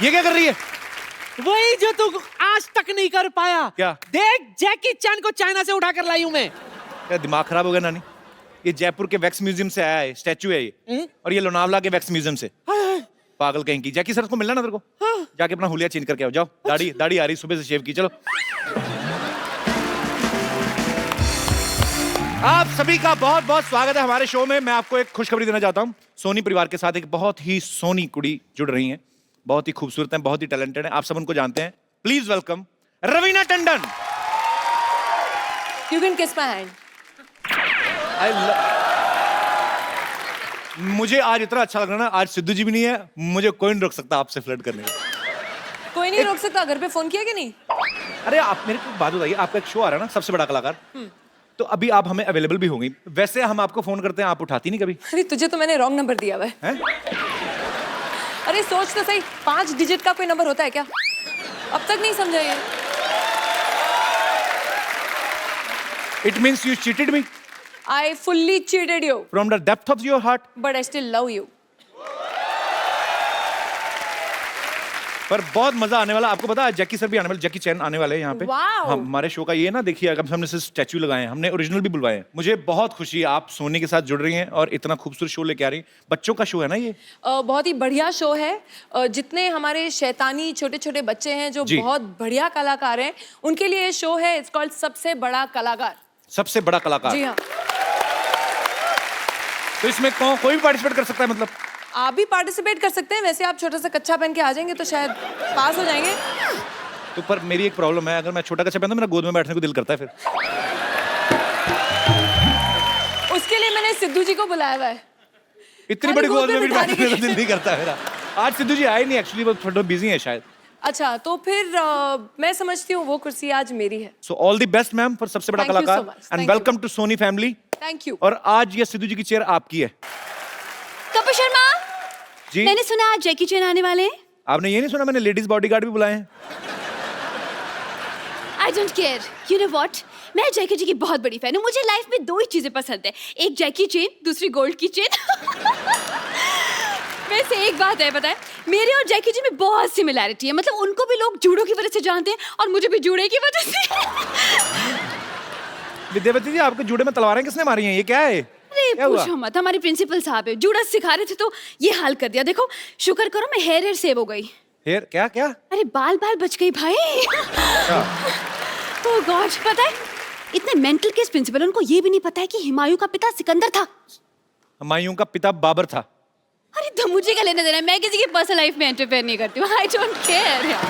ये क्या कर रही है? वही जो तू आज तक नहीं कर पाया। क्या? देख, जैकी चैन को चाइना से उठा कर लाई हूं मैं। क्या दिमाग खराब हो गया नानी? ये जयपुर के वैक्स म्यूजियम से आया है, स्टैचू है ये। और ये लोनावला के वैक्स म्यूजियम से। पागल कहीं की। जैकी सर को मिलना ना तेरे को। जाके अपना हुलिया चेंज करके आओ, जाओ। दाढ़ी दाढ़ी आ रही, सुबह से शेव की। चलो। आप सभी का बहुत बहुत स्वागत है हमारे शो में। मैं आपको एक खुशखबरी देना चाहता हूँ। सोनी परिवार के साथ एक बहुत ही सोनी कुड़ी जुड़ रही है, बहुत ही खूबसूरत है, बहुत ही टैलेंटेड है। आप सब उनको जानते हैं। Please welcome Raveena Tandon. You can kiss my hand. मुझे आज इतना अच्छा लग रहा है ना, आज सिद्धू जी भी नहीं है, मुझे कोई नहीं रोक सकता आपसे फ्लर्ट करने का। कोई नहीं रोक सकता। घर पे फोन किया कि नहीं? अरे आप मेरे को बात बताइए, आपका एक शो आ रहा है ना, सबसे बड़ा कलाकार, तो अभी आप हमें अवेलेबल भी होंगी। वैसे हम आपको फोन करते हैं, आप उठाती नहीं कभी। अरे तुझे तो मैंने रॉन्ग नंबर दिया हुआ है। अरे सोच तो सही, 5 डिजिट का कोई नंबर होता है क्या? अब तक नहीं समझा ये। It means you cheated me I fully cheated you, from the depth of your heart. but I still love you. पर बहुत मजा आने वाला। आपको पता है जैकी सर भी आने वाले, जैकी चैन आने वाले हैं यहाँ पे। Wow. हमारे शो का ये ना देखिए, अगर हमने सिर्फ स्टैचू लगाए हैं, हमने ओरिजिनल भी बुलवाए हैं। मुझे बहुत खुशी है आप सोनी के साथ जुड़ रही हैं और इतना खूबसूरत शो लेके आ रही हैं। बच्चों का शो है ना ये? बहुत ही बढ़िया शो है। जितने हमारे शैतानी छोटे छोटे बच्चे हैं जो जी। बहुत बढ़िया कलाकार हैं, उनके लिए ये शो है। इट्स कॉल्ड सबसे बड़ा कलाकार। सबसे बड़ा कलाकार। जी हाँ। तो इसमें कोई भी पार्टिसिपेट कर सकता है मतलब? आप भी पार्टिसिपेट कर सकते हैं। वैसे आप छोटा सा कच्चा पहन के आ जाएंगे तो शायद पास हो जाएंगे। तो पर मेरी एक प्रॉब्लम है, अगर मैं छोटा कच्चा पहनता हूं, मेरा गोद में बैठने को दिल करता है फिर। उसके लिए मैंने सिद्धू जी को बुलाया हुआ है। इतनी बड़ी गोद में भी बैठने को दिल नहीं करता मेरा। आज सिद्धू जी आए नहीं, एक्चुअली वो थोड़ा बिजी है शायद। अच्छा, तो फिर मैं समझती हूँ वो कुर्सी आज मेरी है। So all the best ma'am for सबसे बड़ा Thank you so कलाकार much. And Thank you. Welcome to Sony family. Thank you. और आज ये सिद्धू जी की चेयर आपकी है। कपूर शर्मा, जी मैंने सुना आज जैकी चैन आने वाले हैं। आपने ये नहीं सुना मैंने लेडीज बॉडीगार्ड भी बुलाए हैं? I don't care, you know what, मैं जैकी जी की बहुत बड़ी फैन हूँ। मुझे लाइफ में 2 ही चीजें पसंद है, एक जैकी चेन, दूसरी गोल्ड की चेन। वैसे एक बात है, पता है, मेरे और जैकी जी में बहुत सिमिलैरिटी है। मतलब उनको भी लोग जूडो की वजह से जानते हैं और मुझे भी जूडे की वजह से। विद्यावती जी, आपके जूड़े में तलवारें किसने मारी हैं? ये क्या है? अरे क्या हुआ? पूछो मत, हमारे प्रिंसिपल साहब है, जूडा सिखा रहे थे तो ये हाल कर दिया। देखो, शुक्र करो मैं हेयर सेव हो गई। हेयर क्या क्या? अरे बाल बच गई भाई। ओह गॉड, पता है इतने मेंटल केस प्रिंसिपल, उनको ये भी नहीं पता है कि हुमायूं का पिता सिकंदर था। हुमायूं का पिता बाबर था। अरे तो मुझे क्या लेना देना है, मैं किसी की पर्सनल लाइफ में इंटरफेयर नहीं करती हूँ। आई डोंट केयर यार।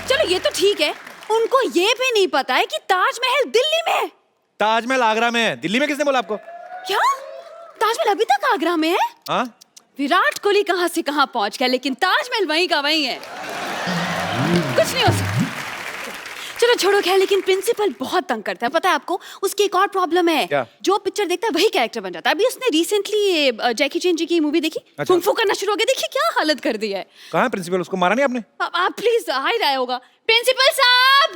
चलो ये तो ठीक है, उनको ये भी नहीं पता है कि ताजमहल दिल्ली में है। ताजमहल आगरा में है, दिल्ली में किसने बोला आपको? क्या ताजमहल अभी तक आगरा में है? हाँ? विराट कोहली कहाँ से कहाँ पहुंच गया, लेकिन ताजमहल वहीं का वहीं है। कुछ नहीं हो सकता। चलो छोड़ो खैर, लेकिन प्रिंसिपल बहुत तंग करता है, पता है आपको। उसकी एक और प्रॉब्लम है। क्या? जो पिक्चर देखता है वही कैरेक्टर बन जाता है। अभी उसने रिसेंटली जैकी चैन जी की मूवी देखी, अच्छा। कुंग फू करना शुरू हो गया। देखिए क्या हालत कर दी है। कहाँ है प्रिंसिपल? उसको मारा नहीं आपने? आप प्लीज हाई रहा होगा। प्रिंसिपल साहब,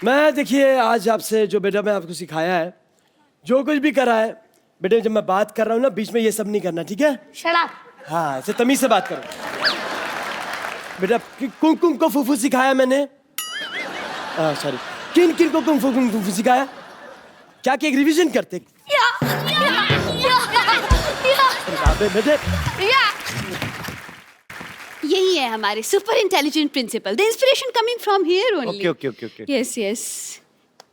मैं देखिए आज आपसे जो बेटा मैं आपको सिखाया है, जो कुछ भी करा है बेटे, जब मैं बात कर रहा हूँ ना बीच में ये सब नहीं करना, ठीक है? Shut up. हाँ, ऐसे तमीज से बात करो बेटा। कुंग कुंग को फूफू सिखाया मैंने। सॉरी, किन किन को कुंग फू सिखाया? क्या कि एक रिवीजन करते बेटे। यही है हमारे super intelligent principal. The inspiration coming from here only. Okay. Yes yes.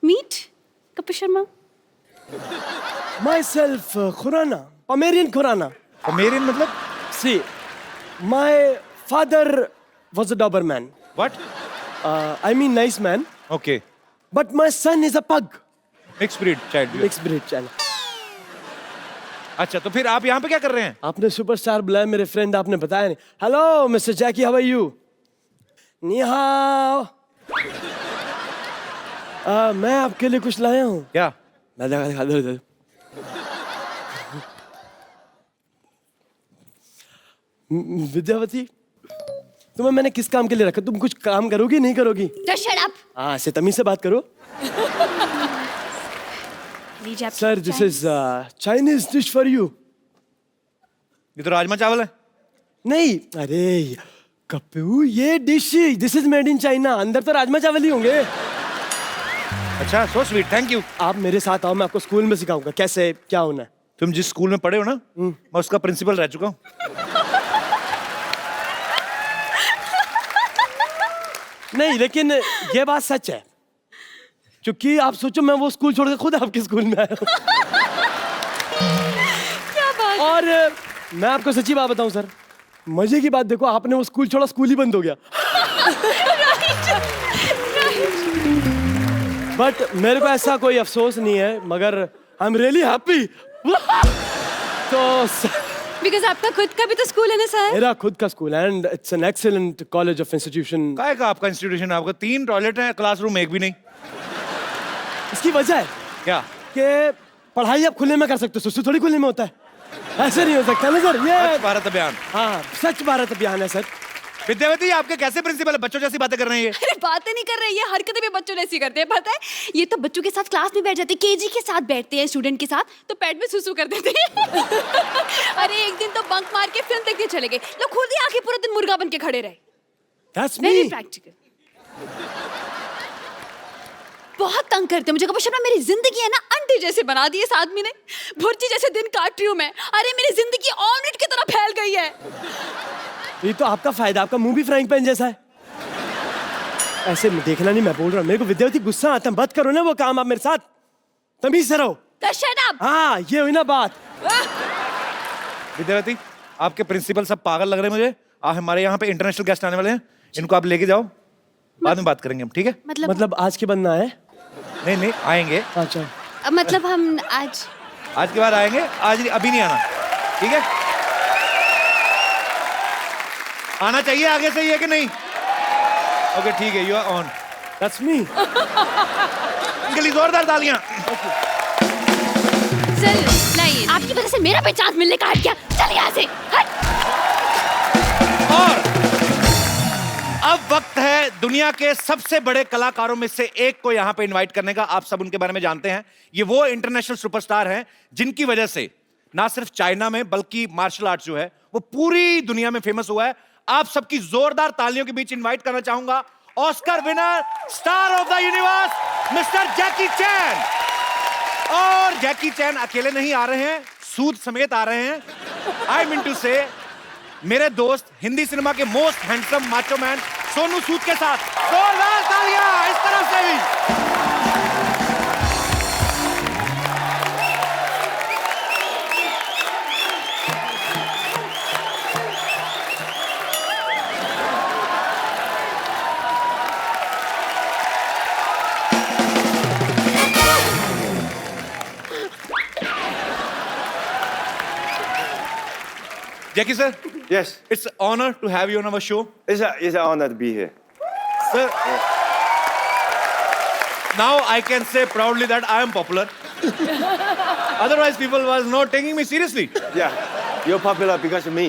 Meet Kapoor Sharma. Myself, Khurana, Pomerian Khurana. Pomerian मतलब? See, my father was a Doberman. What? I mean nice man. Okay. But my son is a pug. Mixed breed child. Mixed breed child. अच्छा, तो फिर आप यहाँ पे क्या कर रहे हैं? आपने सुपरस्टार बुलाया मेरे फ्रेंड, आपने बताया नहीं। Hello mister Jackie, how are you? नी हाओ। मैं आपके लिए कुछ लाया हूँ। क्या? मैं दिखा दे। विद्यावती, तुम्हें मैंने किस काम के लिए रखा? तुम कुछ काम करोगी नहीं करोगी? Just shut up. हाँ, से तमीज से बात करो। लीजिए आपकी सर, दिस चाय। Is Chinese dish for you. ये तो राजमा चावल है। नहीं, अरे कप्पू, ये dish this is made in China. अंदर तो राजमा चावल ही होंगे। अच्छा, सो स्वीट, थैंक यू। आप मेरे साथ आओ, मैं आपको स्कूल में सिखाऊंगा कैसे क्या होना है। तुम जिस स्कूल में पढ़े हो ना, मैं उसका प्रिंसिपल रह चुका हूँ। नहीं, लेकिन ये बात सच है, क्योंकि आप सोचो मैं वो स्कूल छोड़ के खुद आपके स्कूल में आया हूँ। क्या बात? और मैं आपको सच्ची बात बताऊं सर, मजे की बात देखो, आपने वो स्कूल छोड़ा, स्कूल ही बंद हो गया। बट मेरे को ऐसा कोई अफसोस नहीं है, मगर आई एम रियली हैप्पी। तो Because आपका खुद का भी तो स्कूल है ना सर? मेरा खुद का स्कूल है and it's an excellent college of institution. काय का आपका इंस्टीट्यूशन है? आपका 3 टॉयलेट है, क्लासरूम एक भी नहीं। इसकी वजह है क्या? कि पढ़ाई आप खुले में कर सकते हो, सुसु थोड़ी खुले में होता है। ऐसे नहीं हो सकता ना सर, ये स्वच्छ भारत अभियान। हाँ, स्वच्छ भारत अभियान है सर। विद्यावती, आपके कैसे प्रिंसिपल है? बच्चों जैसी बातें कर रहे हैं ये। अरे बातें नहीं कर रहे, ये हरकतें भी बच्चों जैसी करते हैं, पता है? ये तो बच्चों के साथ क्लास में बैठ जाते हैं, केजी के साथ बैठते हैं स्टूडेंट के साथ, तो पैड में सुसु कर देते हैं। अरे एक दिन तो बंक मार के फिल्म देखने चले गए, लोग खुद ही आके पूरा दिन मुर्गा बन के खड़े रहे। That's very me. प्रैक्टिकल। बहुत तंग करते हैं मुझे। कभी शबनम, मेरी जिंदगी है ना अंडे जैसे बना दी इस आदमी ने। भुर्जी जैसे दिन काट रही हूँ मैं। अरे मेरी जिंदगी ऑमलेट की तरह फैल गई है। ये तो आपका फायदा, आपका मुंह भी फ्राइंग पैन जैसा है। ऐसे देखना नहीं, मैं बोल रहा हूँ, मेरे को विद्यावती गुस्सा आता है, मत करो ना वो काम आप मेरे साथ, तमीज से रहो। Shut up. हाँ, ये हुई ना बात। विद्यावती, आपके प्रिंसिपल सब पागल लग रहे हैं मुझे। हमारे यहाँ पे इंटरनेशनल गेस्ट आने वाले हैं, इनको आप लेके जाओ, बाद में बात करेंगे हम, ठीक है? मतलब आज के बनना है? नहीं नहीं, आएंगे। अच्छा, मतलब हम आज के बाद आएंगे, आज अभी नहीं आना, ठीक है? आना चाहिए आगे से, ये कि नहीं? ओके, ठीक है, you are on. That's me. इनके लिए जोरदार तालियां। चल नहीं, आपकी वजह से मेरा भी चांस मिलने का हट गया। चल यहाँ से हट। और अब वक्त है दुनिया के सबसे बड़े कलाकारों में से एक को यहाँ पे इनवाइट करने का। आप सब उनके बारे में जानते हैं, ये वो इंटरनेशनल सुपरस्टार हैं जिनकी वजह से ना सिर्फ चाइना में बल्कि मार्शल आर्ट जो है वो पूरी दुनिया में फेमस हुआ है। आप सबकी जोरदार तालियों के बीच इनवाइट करना चाहूंगा Oscar winner, star of the universe, mister Jackie Chan. और जैकी चैन अकेले नहीं आ रहे हैं, सूद समेत आ रहे हैं। आई मीन टू से मेरे दोस्त हिंदी सिनेमा के most handsome macho man Sonu Sood के साथ। जोरदार तालियां इस तरफ से भी। Jackie sir, Yes, it's an honor to have you on our show. it's an honor to be here. Sir, now I can say proudly that I am popular. Otherwise, people was not taking me seriously. Yeah, you're popular because of me.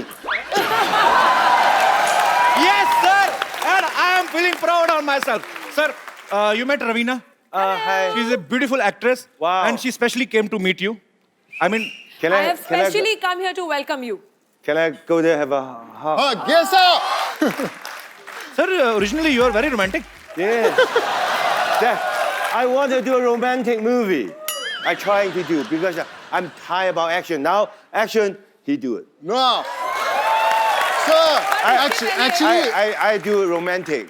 Yes, sir, and I am feeling proud on myself. Sir, you met Ravina. Hi. She's a beautiful actress. Wow. And she specially came to meet you. I mean, Can I have specially come here to welcome you. Can I go there have a hug? Yes, sir. sir, originally you are very romantic. Yes. That, I want to do a romantic movie. I trying to do because I'm tired about action. Now action, he do it. No. Sir, actually, I do it romantic.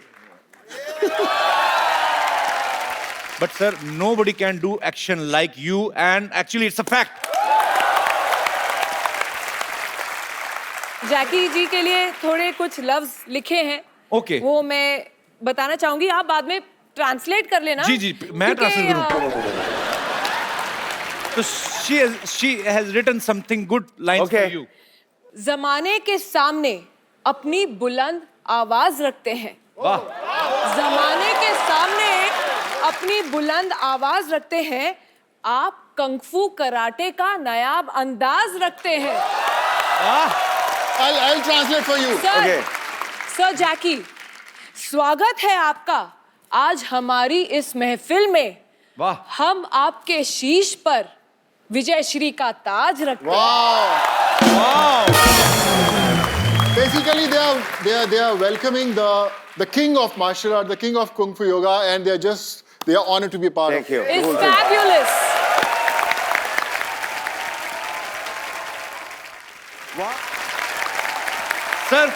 But sir, nobody can do action like you, and actually it's a fact. जैकी जी के लिए थोड़े कुछ लफ्ज लिखे हैं। Okay. वो मैं बताना चाहूंगी, आप बाद में ट्रांसलेट कर लेना। जी, मैं क्योंकि, translate करूं। So she has written something good lines Okay. for you. जमाने के सामने अपनी बुलंद आवाज रखते हैं। वाह। जमाने के सामने अपनी बुलंद आवाज रखते हैं। आप कंगफू कराटे का नायाब अंदाज रखते हैं। वाह। I'll translate for you. Sir, Okay. Sir Jackie, स्वागत है आपका आज हमारी इस महफिल में। वाह। हम आपके शीश पर विजय श्री का ताज रखते हैं। Wow. Basically, they are welcoming the king of martial art, the king of kung fu yoga, and they are honored to be a part Thank of. you. It's fabulous. Sir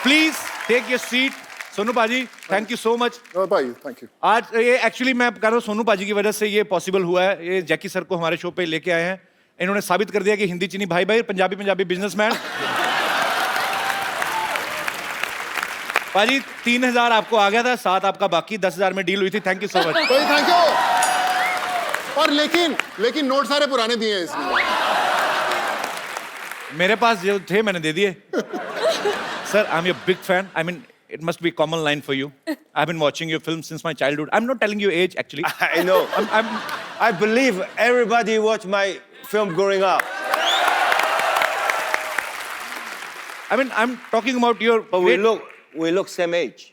please take your seat. Sonu paaji, thank you so much. No, bye. Thank you. आज ये actually मैं कह रहा हूँ सोनू पाजी की वजह से ये पॉसिबल हुआ है। ये जैकी सर को हमारे शो पे लेके आए हैं। इन्होंने साबित कर दिया कि हिंदी चीनी भाई भाई, पंजाबी पंजाबी बिजनेसमैन। पाजी 3000 आपको आ गया था, 7 आपका बाकी, 10,000 में डील हुई थी। Thank you so much. भाई थैंक यू। और लेकिन नोट सारे पुराने दिए हैं इसमें। मेरे पास जो थे मैंने दे दिए। Sir I am your big fan. I mean it must be a common line for you. I've been watching your film since my childhood. I'm not telling you age actually. I know. I believe everybody watched my film growing up. I mean, I'm talking about your. But we look same age.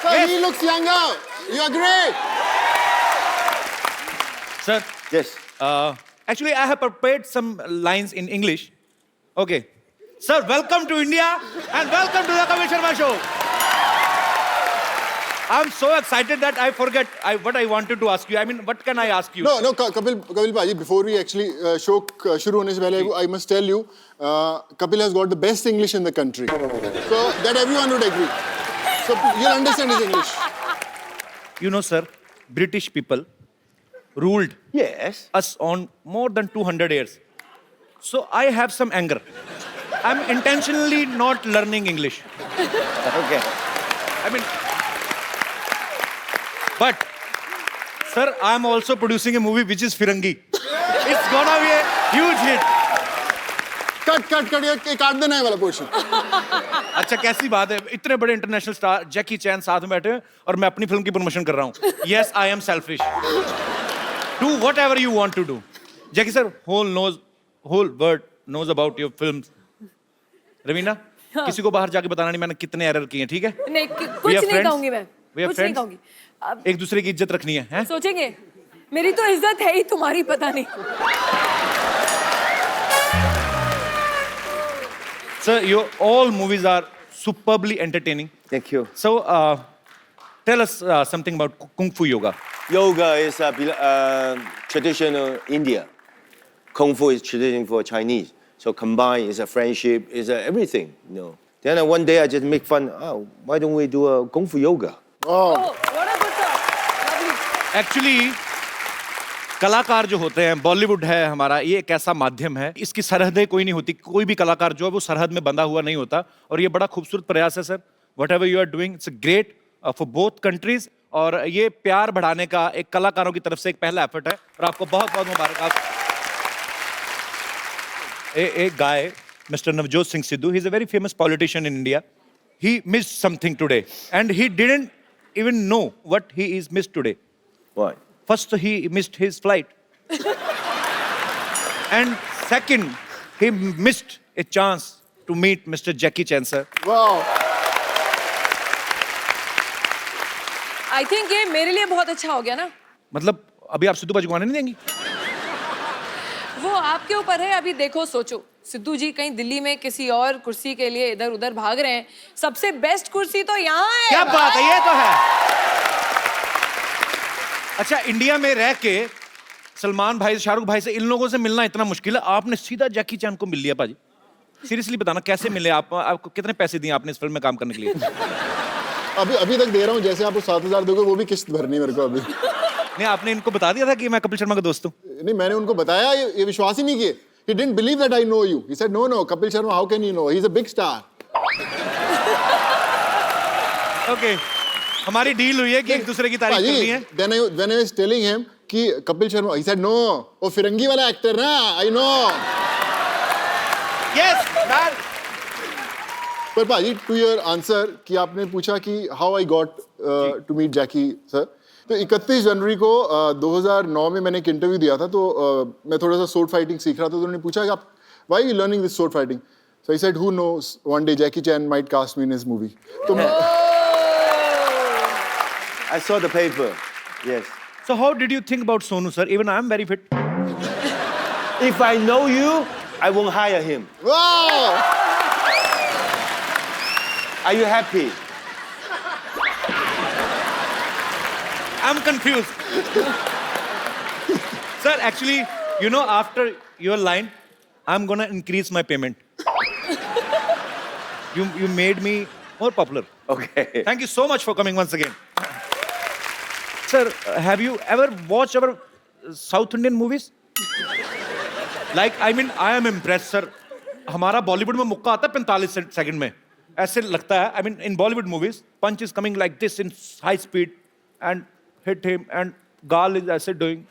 So he looks younger. You are great. Sir, Yes. actually, I have prepared some lines in English. Okay. Sir, welcome to India and welcome to the Kapil Sharma Show. I'm so excited that I forget what I wanted to ask you. I mean, what can I ask you? No, Kapil Paji, before we actually show shuru hone se pehle, I must tell you, Kapil has got the best English in the country. So that everyone would agree. So you'll understand his English. You know, sir, British people ruled Yes. us on more than 200 years. So I have some anger. I'm intentionally not learning English. Okay. I mean, but sir, I'm also producing a movie which is Firangi. It's gonna be a huge hit. Cut, ये काट देना है वाला portion. अच्छा कैसी बात है, इतने बड़े इंटरनेशनल स्टार जैकी चैन साथ में बैठे हैं और मैं अपनी फिल्म की प्रमोशन कर रहा हूँ. Yes, I am selfish. Do whatever you want to do. Jackie sir, whole world knows about your films. Raveena, किसी को बाहर जाके बताना नहीं मैंने कितने एरर किए हैं, ठीक है? नहीं, We कुछ are नहीं friends. कहूंगी मैं। We are कुछ नहीं friends. कहूंगी। अब एक दूसरे की इज्जत रखनी है, हैं? सोचेंगे, मेरी तो इज्जत है ही, तुम्हारी पता नहीं। Sir, your all movies are superbly entertaining. Thank you. So, tell us something about Kung Fu Yoga. Yoga is traditional India. Kung Fu is traditional for Chinese. So combined is a friendship, is everything, you know. Then one day I just make fun. Oh, why don't we do a Kung Fu yoga? Oh. Oh, what a good thought. Lovely. Actually, कलाकार जो होते हैं, बॉलीवुड है हमारा, ये एक ऐसा माध्यम है, इसकी सरहदें कोई नहीं होती, कोई भी कलाकार जो है वो सरहद में बंधा हुआ नहीं होता, और ये बड़ा खूबसूरत प्रयास है sir. Whatever you are doing, it's great for both countries, और ये प्यार बढ़ाने का एक कलाकारों की तरफ से एक पहला एफर्ट है, और आपको बहुत बहुत मुबारक. A guy, Mr. Navjot Singh Sidhu, he's a very famous politician in India. He missed something today, and he didn't even know what he is missed today. What? First, he missed his flight, and second, he missed a chance to meet Mr. Jackie Chan, sir. Wow. I think ये मेरे लिए बहुत अच्छा हो गया ना। मतलब अभी आप सिद्धू पाजी को आने नहीं देंगी? वो आपके ऊपर है, अभी देखो सोचो, सिद्धू जी कहीं दिल्ली में किसी और कुर्सी के लिए इधर उधर भाग रहे हैं, सबसे बेस्ट कुर्सी तो यहाँ है। क्या बात है, ये तो है। अच्छा, इंडिया में रह के सलमान भाई, शाहरुख भाई से इन लोगों से मिलना इतना मुश्किल है, आपने सीधा जैकी चैन को मिल लिया पाजी। सीरियसली बताना कैसे मिले आप, आपको कितने पैसे दिए आपने इस फिल्म में काम करने के लिए? अभी तक दे रहा हूँ, जैसे आपको 7,000 दोगे वो भी किस्त भरनी है मेरे को अभी। नहीं, आपने इनको बता दिया था कि मैं कपिल शर्मा का दोस्त हूँ? नहीं, मैंने उनको बताया, ये विश्वास ही नहीं किए. He didn't believe that I know you. He said, no, Kapil Sharma, how can you know? He's a big star. Okay. हमारी डील हुई है कि एक दूसरे की तारीफ करनी है. When I was telling him कि Kapil Sharma, he said, no, वो फिरंगी वाला एक्टर ना, I know. Yes, that. पर भाजी, to your answer कि आपने पूछा कि how I got to meet Jackie sir. तो 31 जनवरी को 2009 में मैंने एक इंटरव्यू दिया था, तो मैं थोड़ा सा sword fighting सीख रहा था, तो उन्होंने पूछा कि आप why are you learning this sword fighting? So he said, who knows, one day Jackie Chan might cast me in his movie. So I saw the paper. Yes. So how did you think about Sonu, sir? Even I am very fit. If I know you, I won't hire him. wow! Are you happy? I'm confused. Sir, actually, you know, after your line, I'm gonna increase my payment. You made me more popular. Okay. Thank you so much for coming once again. Sir, have you ever watched our South Indian movies? Like, I mean, I am impressed, sir. हमारा बॉलीवुड में मुक्का आता है 45 second में. ऐसे लगता है. I mean, in Bollywood movies, punch is coming like this in high speed and hit him, and Gal is ऐसे doing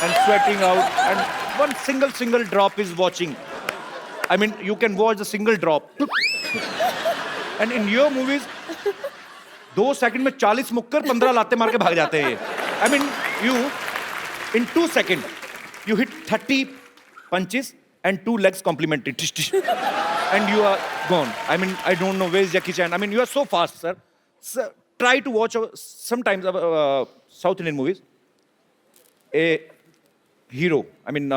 and sweating out, and one single drop is watching. I mean, you can watch a single drop. And in your movies, 2 second में 40 मुक्कर 15 लाते मार के भाग जाते हैं ये. I mean, you in 2 seconds you hit 30 punches and 2 legs complementary, and you are gone. I mean, I don't know where is Jackie Chan. I mean, you are so fast, sir. Sir, try to watch sometimes South Indian movies. A hero, I mean,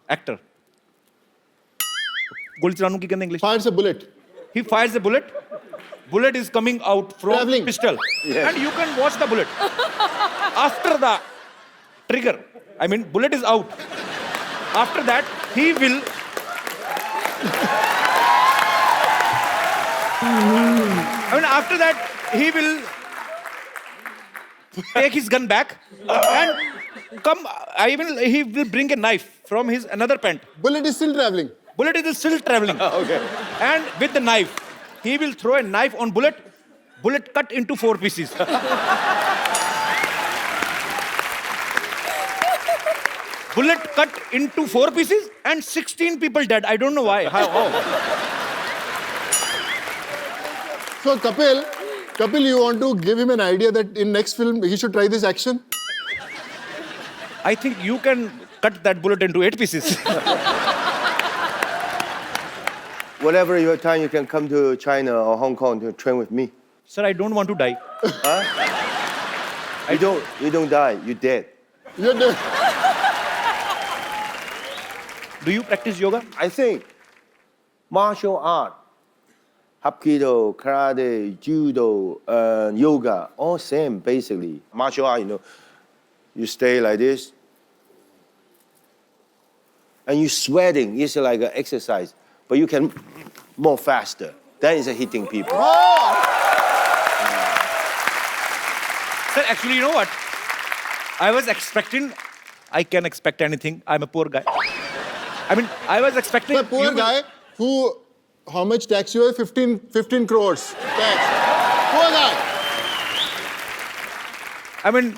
actor. गोली चलाने की कहते हैं English. Fires a bullet. He fires a bullet. Bullet is coming out from Traveling. pistol. Yes. And you can watch the bullet. After the trigger, I mean, bullet is out. After that, he will... I mean, after that, he will take his gun back and come... he will bring a knife from his another pant. Bullet is still traveling. Bullet is still traveling. Okay. And with the knife, he will throw a knife on bullet. Bullet cut into 4 pieces. Bullet cut into 4 pieces and 16 people dead. I don't know why. How? So Kapil, you want to give him an idea that in next film he should try this action? I think you can cut that bullet into 8 pieces. Whatever your time, you can come to China or Hong Kong to train with me. Sir, I don't want to die. You don't die. You're dead. You're the- Do you practice yoga? I think martial art, Hapkido, karate, judo, yoga, all same basically. Martial art, you know, you stay like this, and you sweating. It's like an exercise, but you can more faster. That is hitting people. Sir, actually, you know what? I was expecting, I can expect anything. I'm a poor guy. I mean, I was expecting... The poor you will- guy who, how much tax you have? 15 crores tax. Poor guy. I mean,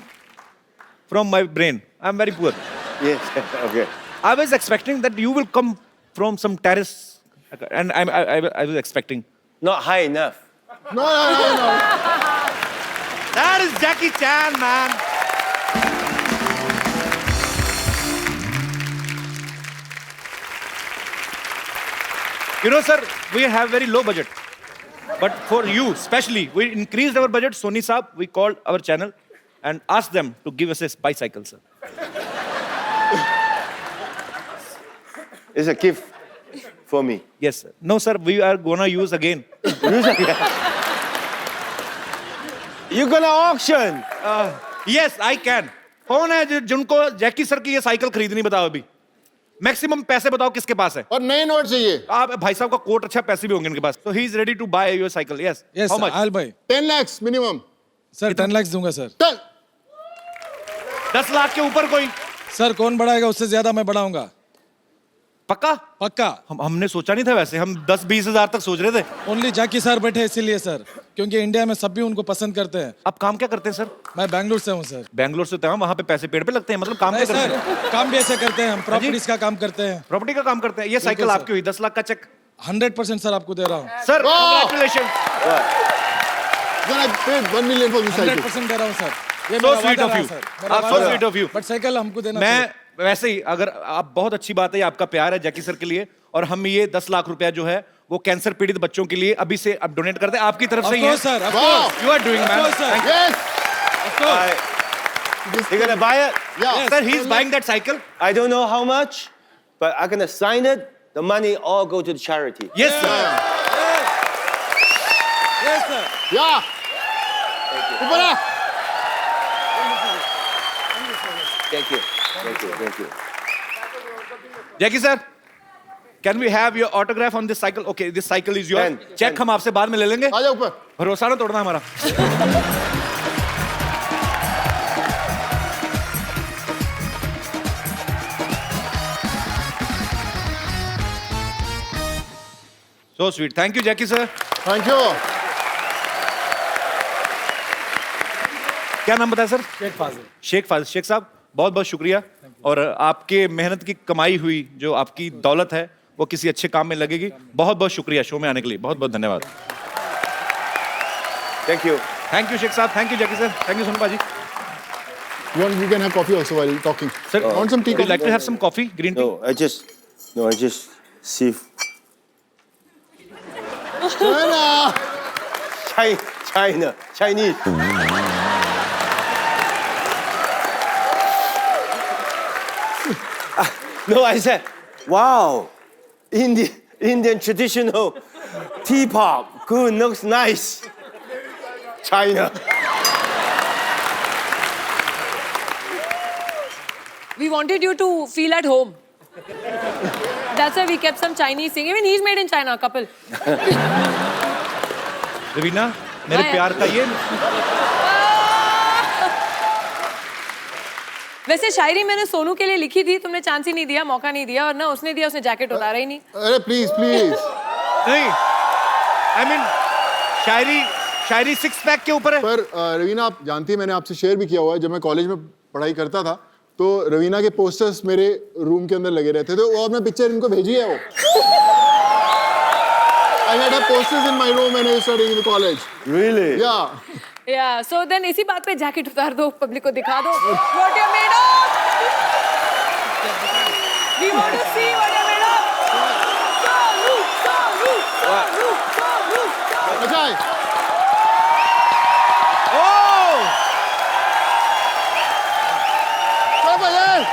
from my brain, I'm very poor. Yes. Okay. I was expecting that you will come from some terrace, and I was expecting. Not high enough. No. That is Jackie Chan, man. You know, sir, we have very low budget. But for you, especially, we increased our budget. Sony Saab, we called our channel and asked them to give us a bicycle, sir. It's a gift for me. Yes, sir. No, sir, we are gonna use again. You're gonna auction. Yes, I can. कौन है जिनको Jackie sir की ये cycle खरीदनी बताओ अभी maximum पैसे बताओ किसके पास है और नए नोट चाहिए आप भाई साहब का कोट अच्छा पैसे भी होंगे इनके पास तो ही is ready to buy your cycle yes Yes, how sir, much I'll buy. 10 lakhs minimum. Sir 10 lakh दूंगा सर. चल 10 लाख के ऊपर कोई सर कौन बढ़ाएगा उससे ज्यादा मैं बढ़ाऊंगा. पक्का पक्का. हमने सोचा नहीं था वैसे हम 10-20 हजार तक सोच रहे थे ओनली जैकी सर बैठे इसीलिए सर. क्योंकि इंडिया में सभी उनको पसंद करते हैं. आप काम क्या करते हैं सर मैं बैंगलोर से हूँ सर. बैंगलोर से तो वहां पे पैसे पेड़ पे लगते हैं मतलब काम नहीं क्या करते हैं सर काम भी ऐसे करते हैं हम. प्रॉपर्टीज का काम करते हैं. प्रॉपर्टी का काम करते हैं ये साइकिल सर। आपकी हुई 10 लाख का चेक 100% सर आपको दे रहा हूँ. Sir congratulation then I paid 1 million for this cycle. 100% दे रहा हूँ सर. ये So मेरा sweet वादा of रहा you. सर. आप so sweet of you. But cycle हमको देना मैं चाहिए. वैसे ही अगर आप बहुत अच्छी बात है ये आपका प्यार है जैकी सर के लिए और हम ये 10 लाख रुपया जो है वो कैंसर पीड़ित बच्चों के लिए अभी से अब डोनेट करते हैं आपकी तरफ से Of ही है course, sir. Of Wow. course. You are doing man course, sir. Yes. Of course. You're gonna buy it? Yeah. Sir he is buying that cycle I don't know how much, but I'm gonna sign it. The money all go to the charity. Yes sir Yes, sir. Yeah. ऊपर आ. Thank you. Thank you. Thank you. Jackie sir can we have your autograph on this cycle okay this cycle is your Pen, check pen. हम आपसे बाद में ले लेंगे आ जा ऊपर. भरोसा ना तोड़ना हमारा so sweet thank you Jackie sir Thank you. क्या नाम बताया सर शेख फाजिल शेख साहब बहुत बहुत शुक्रिया और आपके मेहनत की कमाई हुई जो आपकी दौलत है वो किसी अच्छे काम में लगेगी बहुत बहुत शुक्रिया शो में आने के लिए बहुत बहुत धन्यवाद Thank you. Thank you Sheikh sahab thank you Jackie sir thank you Sonu paaji You can have coffee also while talking. Sir, want some tea? would you like to have some coffee green tea No, I just see China. Chinese. No, I said, wow, Indian traditional teapot. Good, looks nice. China. We wanted you to feel at home. That's why we kept some Chinese thing. Even he's made in China, couple. Raveena मेरे हाँ, प्यार का ये वैसे शायरी मैंने सोनू के लिए लिखी थी तुमने चांस ही नहीं दिया मौका नहीं दिया और ना उसने दिया उसने जैकेट उतारा ही नहीं अरे please. नहीं I mean Shayari six pack के ऊपर है पर रवीना आप जानती हैं मैंने आपसे शेयर भी किया हुआ है जब मैं कॉलेज में पढ़ाई करता था तो रवीना के पोस्टर्स मेरे रूम के अंदर लगे रहते थे और मैं पिक्चर इनको भेजी है वो I had posters in my room when I was studying in the college. Really? Yeah. या सो देन इसी बात पे जैकेट उतार दो पब्लिक को दिखा दो what you made of we want to see what you made of अच्छा है. ओह चलो भाई.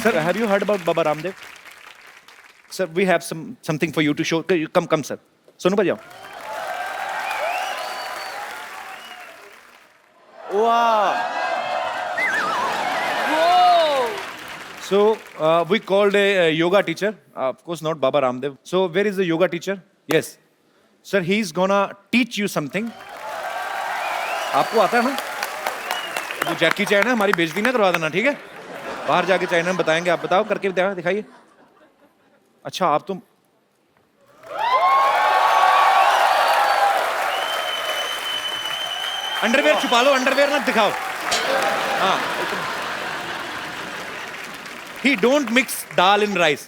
Sir, have you heard about Baba Ramdev? Sir, we have something for you to show. Come, sir. Sonu bhai, Wow. Whoa. So we called a yoga teacher. Of course, not Baba Ramdev. So where is the yoga teacher? Yes, sir. He's gonna teach you something. आपको आता है ना? जो जैकी चैन है हमारी बेइज्जती ना करवा देना, ठीक है? बाहर जाके चाइना में बताएंगे आप बताओ करके दिखाइए अच्छा आप तुम अंडरवेयर छुपा लो अंडरवेयर ना दिखाओ हाँ he don't mix dal in rice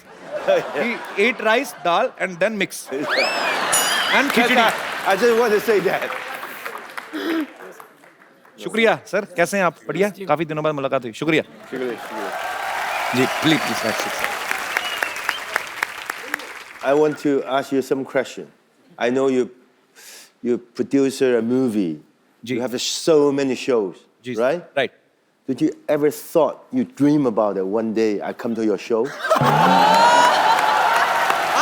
he ate rice dal and then mix and khichdi I just want to say that. शुक्रिया सर कैसे हैं आप बढ़िया काफी दिनों बाद मुलाकात हुई शुक्रिया जी please I want to ask you some question. I know you produce a movie. You have so many shows, right? Right. Did you ever thought you dream about it one day I come to your show?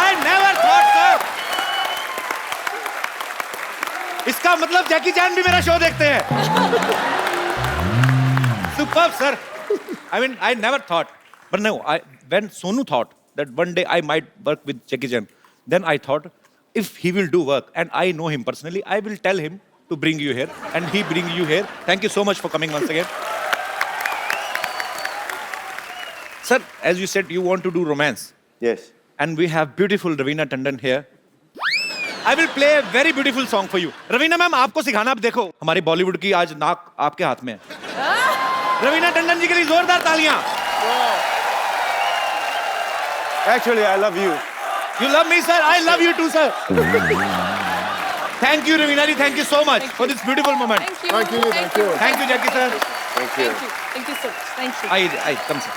I never thought, sir. इसका मतलब जैकी चैन भी मेरा show देखते हैं Superb, sir. I mean, I never thought. But no, when Sonu thought that one day I might work with Jackie Chan, then I thought, if he will do work, and I know him personally, I will tell him to bring you here, and he bring you here. Thank you so much for coming once again. Sir, as you said, you want to do romance. Yes. And we have beautiful Raveena Tandon here. I will play a very beautiful song for you. Raveena ma'am, आपको सिखाना अब देखो हमारी बॉलीवुड की आज नाक आपके हाथ में है रवीना टंडन जी के लिए जोरदार तालियां Actually, I love you. You love me, sir. I love you too, sir. Thank you, Raveena ji. Thank you so much for this beautiful moment. Thank you. Thank you. Thank you, Jackie sir. Thank you. Thank you. Thank you so much. Thank you. I come sir.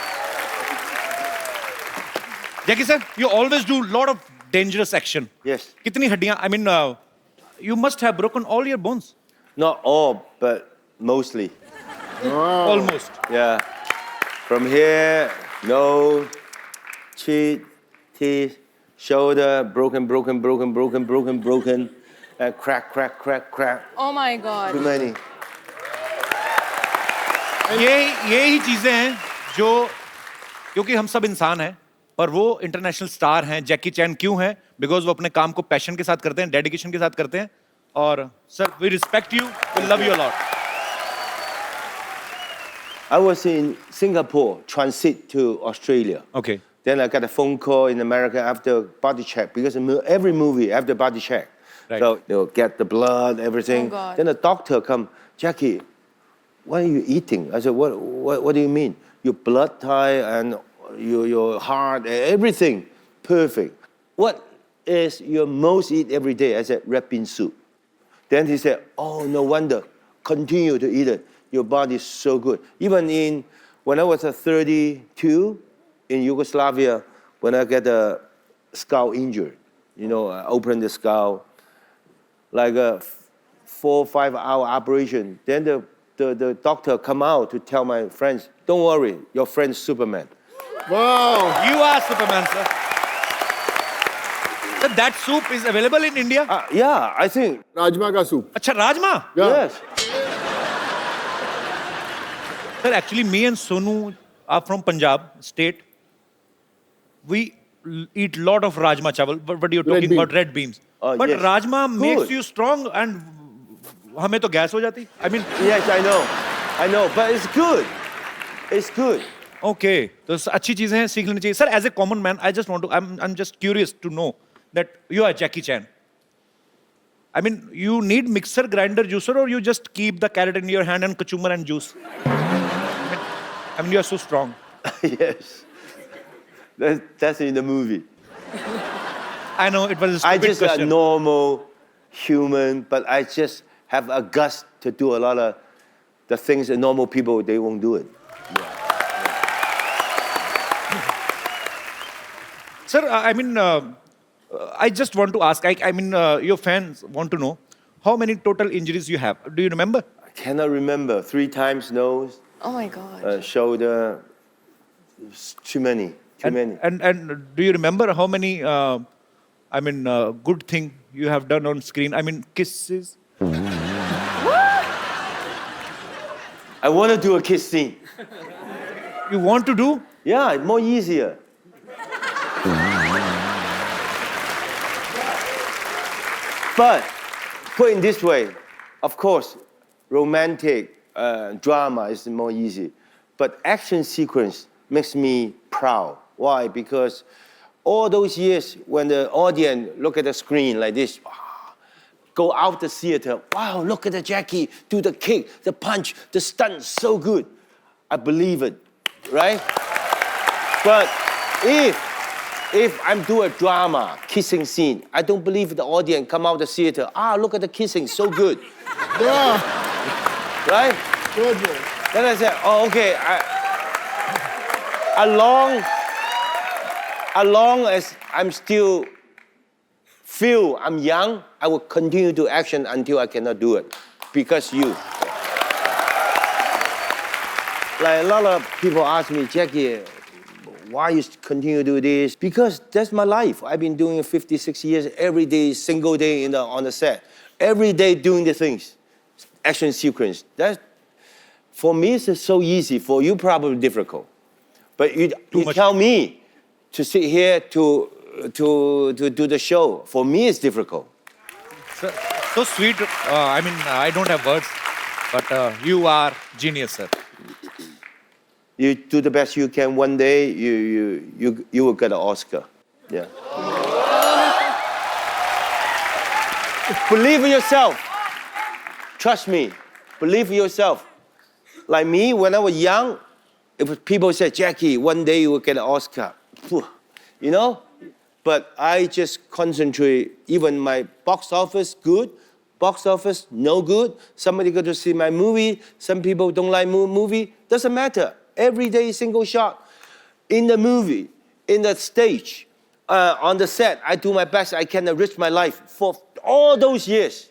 Jackie sir, you always do lot of dangerous action. Yes. कितनी हड्डियां? I mean, you must have broken all your bones. Not all, but mostly. Almost. Yeah. From here, nose, cheek, teeth, shoulder, broken, and crack. Oh my God. Too many. ये ही चीजें हैं जो, क्योंकि हम सब इंसान हैं, पर वो इंटरनेशनल स्टार हैं. जैकी चैन क्यों हैं? बिकॉज वो अपने काम को पैशन के साथ करते हैं, डेडिकेशन के साथ करते हैं. और sir, we respect you, we love you a lot. I was in Singapore, transit to Australia. Okay. Then I got a phone call in America after body check, because every movie after body check. Right. So they'll get the blood, everything. Oh, God. Then the doctor come, Jackie, what are you eating? I said, what do you mean? Your blood type and your heart, everything perfect. What is your most eat every day? I said, red bean soup. Then he said, oh, no wonder. Continue to eat it. Your body is so good. Even when I was 32 in Yugoslavia, when I get a skull injured, I opened the skull, like a 4 or 5 hour operation. Then the doctor come out to tell my friends, don't worry, your friend's Superman. Wow. You are Superman, sir. Sir, that soup is available in India? Yeah, I think. Rajma ka soup. अच्छा, rajma? Yeah. Yes. Sir, actually, me and Sonu are from Punjab state. We eat lot of rajma chawal, but you're talking bean. about red beans. Oh, but yes. rajma makes Good. you strong, and हमें तो gas हो जाती. I mean, Yes, I know, but it's good. It's good. okay. तो अच्छी चीजें हैं, सीख लेनी चाहिए. Sir, as a common man, I just want to, I'm just curious to know that you are Jackie Chan. I mean, you need mixer, grinder, juicer, or you just keep the carrot in your hand and cucumber and juice? I mean, you are so strong. Yes. That's in the movie. I know it was a I stupid just a question. normal human, but I just have a gust to do a lot of the things that normal people, they won't do it. Sir, I mean, I just want to ask, I mean, your fans want to know how many total injuries you have. Do you remember? I cannot remember. 3 times nose, Oh my God. shoulder. It's too many. Too many. And do you remember how many, I mean, good thing you have done on screen? I mean, kisses? I want to do a kiss scene. You want to do? Yeah, more easier. But put in this way, of course, romantic drama is more easy. But action sequence makes me proud. Why? Because all those years when the audience look at the screen like this, go out the theater, wow, look at the Jackie, do the kick, the punch, the stunt, so good. I believe it, right? But if I'm doing a drama, kissing scene, I don't believe the audience come out the theater, look at the kissing, so good. Yeah. Right? Good, bro. Then I said, okay, as long as I'm still feel I'm young, I will continue to action until I cannot do it. Because you. Like a lot of people ask me, Jackie, why you continue to do this? Because that's my life. I've been doing it 56 years, every day, single day on the set. Every day doing the things, action sequence. That, for me, it's so easy. For you, probably difficult. But you tell me to sit here to do the show. For me, it's difficult. So sweet. I mean, I don't have words, but you are genius, sir. You do the best you can. One day, you will get an Oscar. Yeah. Believe in yourself. Trust me. Believe in yourself. Like me, when I was young, if people said, Jackie, one day you will get an Oscar. You know? But I just concentrate, even my box office good, box office no good. Somebody go to see my movie. Some people don't like movie. Doesn't matter. Every day, single shot. In the movie, in the stage, on the set, I do my best. I can enrich my life for all those years.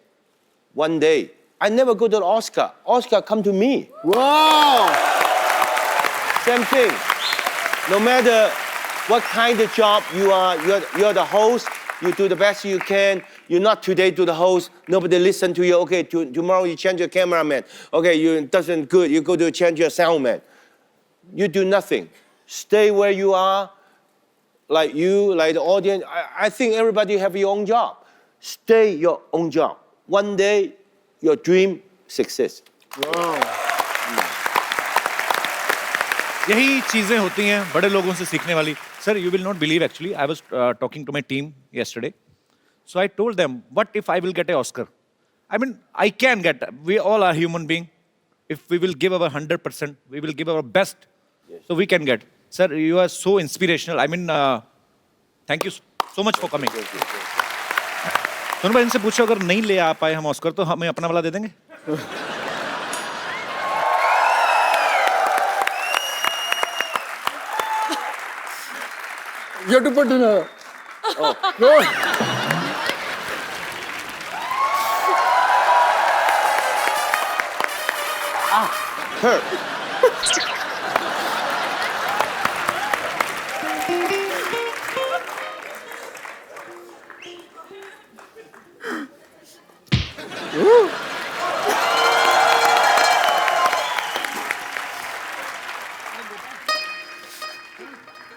One day, I never go to the Oscar. Oscar come to me. Wow. Same thing. No matter what kind of job you are, you're the host. You do the best you can. You're not today to the host. Nobody listen to you. Okay, tomorrow you change your cameraman. Okay, you doesn't good. You go to change your soundman. You do nothing. Stay where you are. Like you, like the audience. I think everybody have your own job. Stay your own job. One day, your dream success. Wow. यही चीजें होती हैं बड़े लोगों से सीखने वाली. Sir, you will not believe actually. I was talking to my team yesterday. So I told them, what if I will get an Oscar? I mean, I can get. We all are human beings. If we will give our 100%, we will give our best. So we can get. Sir, you are so inspirational. I mean, thank you so much for coming. Sonu भाई इनसे पूछो अगर नहीं ले आ पाए हम Oscar तो हमें अपना वाला दे देंगे. You have to put in a. Oh. No. Hurt.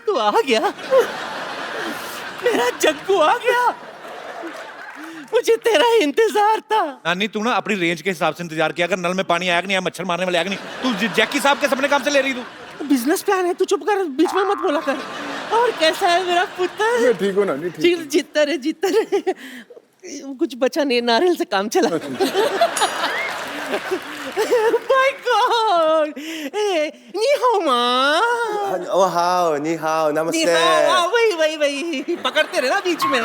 तू आ गया. मेरा जग्गू आ गया. मुझे तेरा इंतजार था. नानी तू ना अपनी रेंज के हिसाब से इंतजार किया. अगर नल में पानी आया कि नहीं आया, मच्छर मारने वाले आया कि नहीं. तू जैकी साहब के सपने काम से ले रही तू. बिजनेस प्लान है. तू चुप कर, बीच में मत बोला कर. और कैसा है मेरा पुत्र? मैं ठीक हूँ ना, नहीं ठीक हूँ. जीतता रहे, जीतता रहे. कुछ बचा नहीं, नारियल से काम चला. My God. नी हाओ माँ. Oh, how, ni hao, namaste. नी हाओ. वही पकड़ते रहे ना बीच में.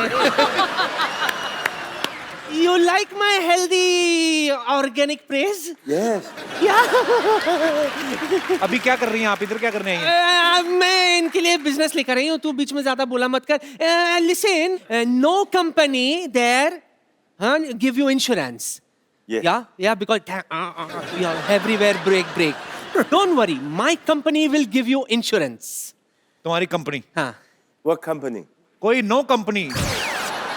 You like my healthy organic praise? Yes. Yeah. अभी क्या कर रही हैं आप? इधर क्या करने आई हैं? मैं इनके लिए बिजनेस लेकर आई हूँ. तू बीच में ज्यादा बोला मत कर. Listen, no company there give you insurance. Yes. Yeah, because everywhere break. Don't worry, my company will give you insurance. तुम्हारी कंपनी? हाँ. What company? कोई नो कंपनी.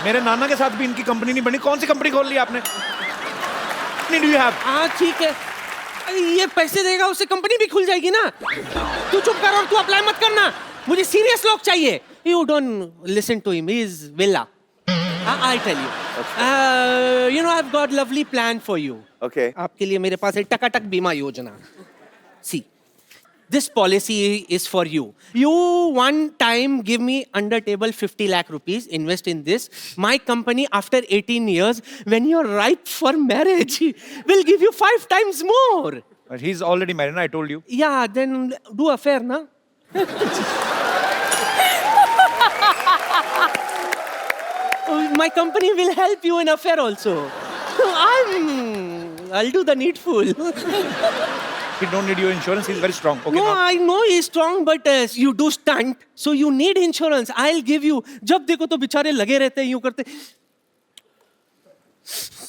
मेरे नाना के साथ भी इनकी कंपनी नहीं बनी. कौन सी कंपनी खोल ली आपने? Do you have? हाँ ठीक है. ये पैसे देगा उससे कंपनी भी खुल जाएगी ना. तू चुप कर और तू अप्लाई मत करना. मुझे सीरियस लोग चाहिए. You don't listen to him. He is villa. I tell you. You know I've got lovely plan for you. Okay. आपके लिए मेरे पास है टकाटक बीमा योजना. See, this policy is for you. You one time give me under table 50 lakh rupees, invest in this. My company after 18 years, when you're ripe for marriage, will give you 5 times more. But he's already married, I told you. Yeah, then do affair, na? My company will help you in affair also. I'll do the needful. He don't need your insurance. He's very strong. Okay, No, now. I know he's strong, but you do stunt, so you need insurance. I'll give you. जब देखो तो बेचारे लगे रहते हैं यूं करते.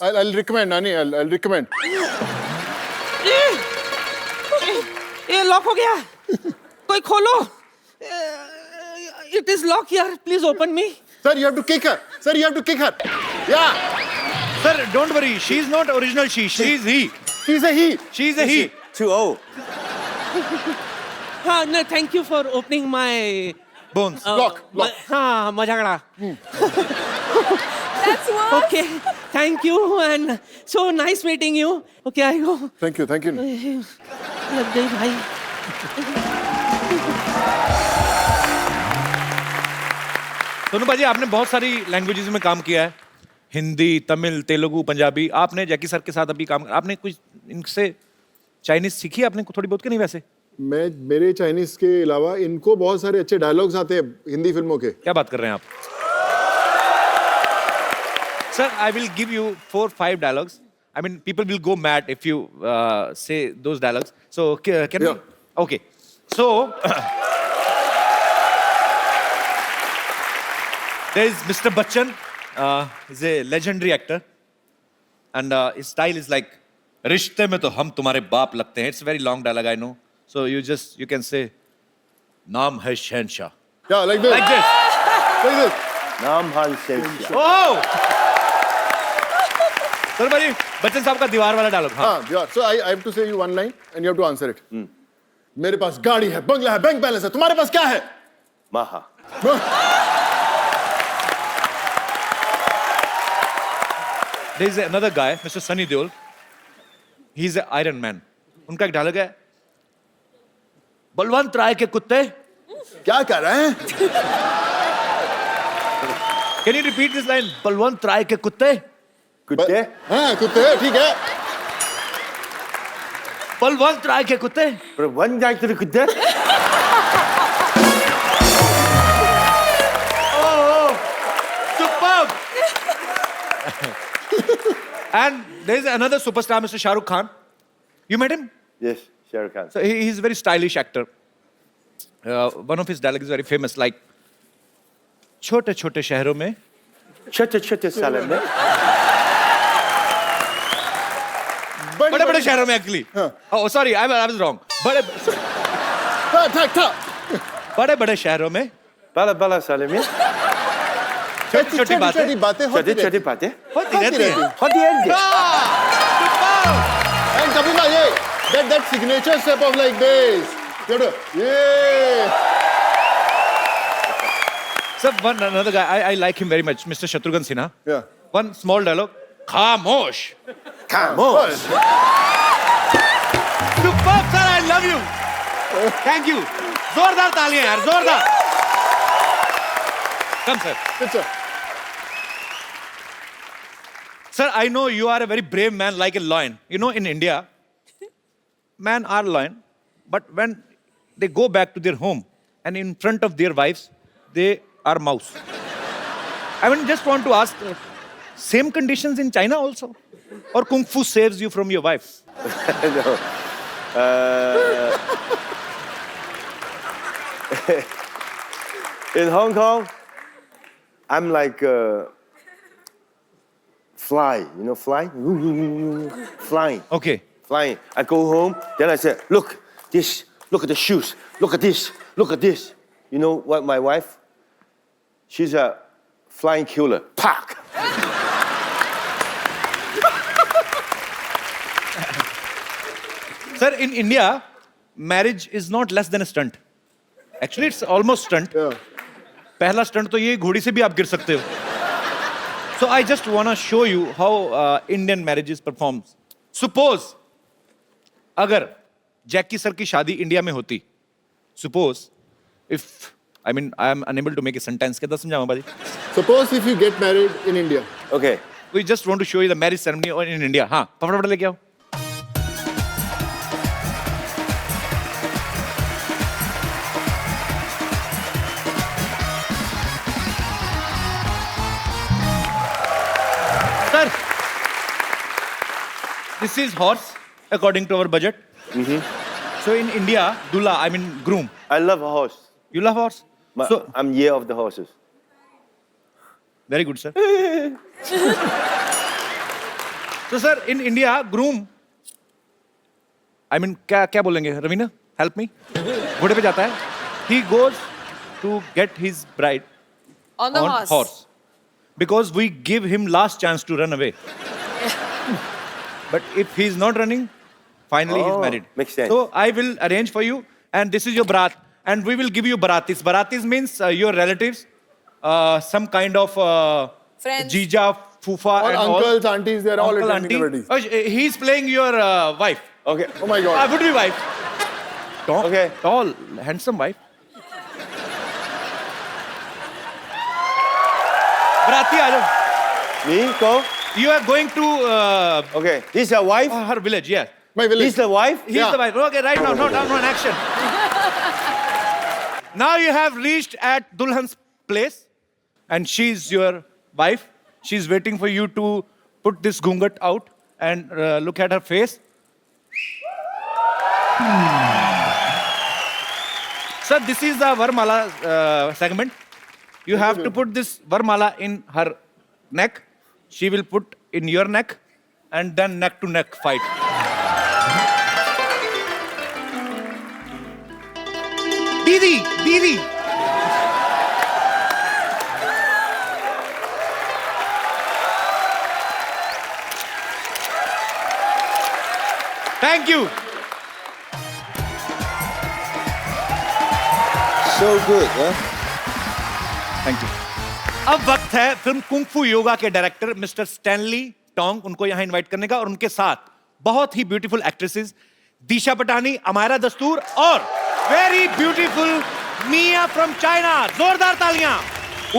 I'll recommend, Nani. I'll recommend. ये लॉक हो गया. कोई खोलो. It is locked here. Please open me. Sir, you have to kick her. Sir, you have to kick her. Yeah. Sir, don't worry. She's not original she. She's he. She's a he. She's a he. Too old. No, thank you for opening my Bones. Lock. हाँ मजाकड़ा. That's worse. Okay, thank you and so nice meeting you. Okay, I go. Thank you. Thank you. लग गई भाई. सोनू भाजी, आपने बहुत सारी languages में काम किया है. हिंदी, तमिल, तेलुगु, पंजाबी. आपने जैकी सर के साथ अभी काम. आपने कुछ इनसे चाइनीज सीखी आपने थोड़ी बहुत कि नहीं? वैसे मेरे चाइनीज के अलावा इनको बहुत सारे अच्छे डायलॉग्स आते हैं हिंदी फिल्मों के. क्या बात कर रहे हैं आप? Sir, I will give you 4-5 dialogues. I mean, people will go mad if you say those dialogues. So, can we? Yeah. Okay. So, there is Mr. Bachchan. He's a legendary actor. And his style is like, रिश्ते में तो हम तुम्हारे बाप लगते हैं. It's a very long dialogue, I know. So, you can say, नाम है शहनशाह. Yeah, like this. Like this. Like this. Nam Han Sensha. Oh! Sir भाई बच्चन साहब का दीवार वाला डायलॉग. हाँ. Yeah. So I have to say you one line and you have to answer it. मेरे पास गाड़ी है, बंगला है, बैंक बैलेंस है. तुम्हारे पास क्या है? Maha. There is another guy, Mr. Sunny Deol. He's an Iron Man. उनका एक डायलॉग है, बलवंत राय के कुत्ते. क्या कर रहे हैं? Can you repeat this line? Balwant राय के कुत्ते. Kutte? हाँ, कुत्ते हैं, ठीक है. बलवंत राय के कुत्ते. But one guy to the kutte? Superb. And there is another superstar, Mr. Shah Rukh Khan. You met him? Yes, Shah Rukh Khan. So he's a very stylish actor. One of his dialogues is very famous, like, छोटे छोटे शहरों में Chote salam mein. बड़े बड़े शहरों में actually. Oh, sorry, I was wrong. बड़े बड़े बड़े शहरों में Bala salam mein. छोटी छोटी बातें होती रहती Chote bateं. होती रहती हैं. Hadi ende. And Kapil bhai, yeah, that signature step of like this. You have to, yeah. Sir, another guy, I like him very much, Mr. Shatrughan Sinha. Yeah. One small dialogue. Khamosh. Khamosh. Superb, sir, I love you. Thank you. जोरदार तालियां यार, जोरदार. Come, sir. Good, sir. Sir, I know you are a very brave man like a lion. You know, in India, men are lion, but when they go back to their home and in front of their wives, they are mouse. I mean, just want to ask, same conditions in China also? Or Kung Fu saves you from your wife? No. In Hong Kong, I'm like fly, you know, fly? Flying. Okay. Flying. I go home, then I say, look, this, look at the shoes, look at this, look at this. You know what my wife? She's a flying killer. Pack! Sir, in India, marriage is not less than a stunt. Actually, it's almost stunt. Yeah. पहला stunt तो ये घोड़ी से भी आप गिर सकते हो. So I just wanna show you how Indian marriages performs. Suppose अगर जैकी सर की शादी इंडिया में होती, suppose if I mean I am unable to make a sentence, कैसे समझाऊँ बाजी? Suppose if you get married in India. Okay. We just want to show you the marriage ceremony in India. हाँ, फटाफट लेके आओ. Sir, this is horse according to our budget. So in India, Dula, I mean groom. I love a horse. You love horse? So I'm year of the horses. very good, sir. So sir, in India, groom. I mean क्या बोलेंगे? Ravina, help me. घोड़े पे जाता है. He goes to get his bride On the on horse. Because we give him last chance to run away. But if he's not running, finally he's Oh, married. makes sense. So I will arrange for you, and this is your barat, and we will give you baratis. Baratis means your relatives, some kind of Friends. jija, fufa, All and uncles, aunties, they're all Uncle, attending the auntie. wedding. Oh, he's playing your wife. Okay. Oh my God. Would be wife. Tall, Okay. tall, handsome wife. Barati, aa jao. Me, go. You are going to Okay. This is a wife. her village, yeah. My village. This is the wife. He's Yeah. the wife. Okay, right now, no, action. Now you have reached at Dulhan's place, and she's your wife. She is waiting for you to put this ghungat out and look at her face. Sir, this is the Varmala segment. You have to put this Varmala in her neck. She will put in your neck, and then neck to neck fight. Didi, Didi. Thank you. So good, huh? Thank you. अब वक्त है film kung फू योगा के director mister Stanley Tong उनको यहां invite करने का, और उनके साथ बहुत ही ब्यूटीफुल एक्ट्रेसेस दिशा पटानी, अमायरा दस्तूर और very beautiful Mia from China. जोरदार तालियां।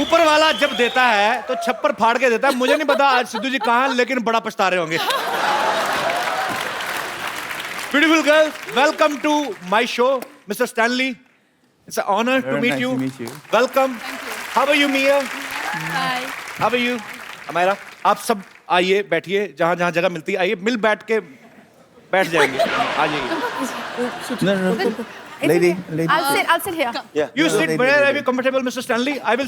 ऊपर वाला जब देता है तो छप्पर फाड़ के देता है। मुझे नहीं पता आज सिद्धू जी कहां हैं, लेकिन बड़ा पछता रहे होंगे। Beautiful girls, welcome to my show. Mister Stanley, it's an honor to meet you. Welcome. How are you, Mia? Hi. How are you? Amyra, आप सब आइए, बैठिए, जहाँ जहाँ जगह मिलती है आइए, मिल बैठ के बैठ जाएंगे। आ जाइए। Lady. I'll sit here. Yeah. You sit wherever you're comfortable, Mr. Stanley. I will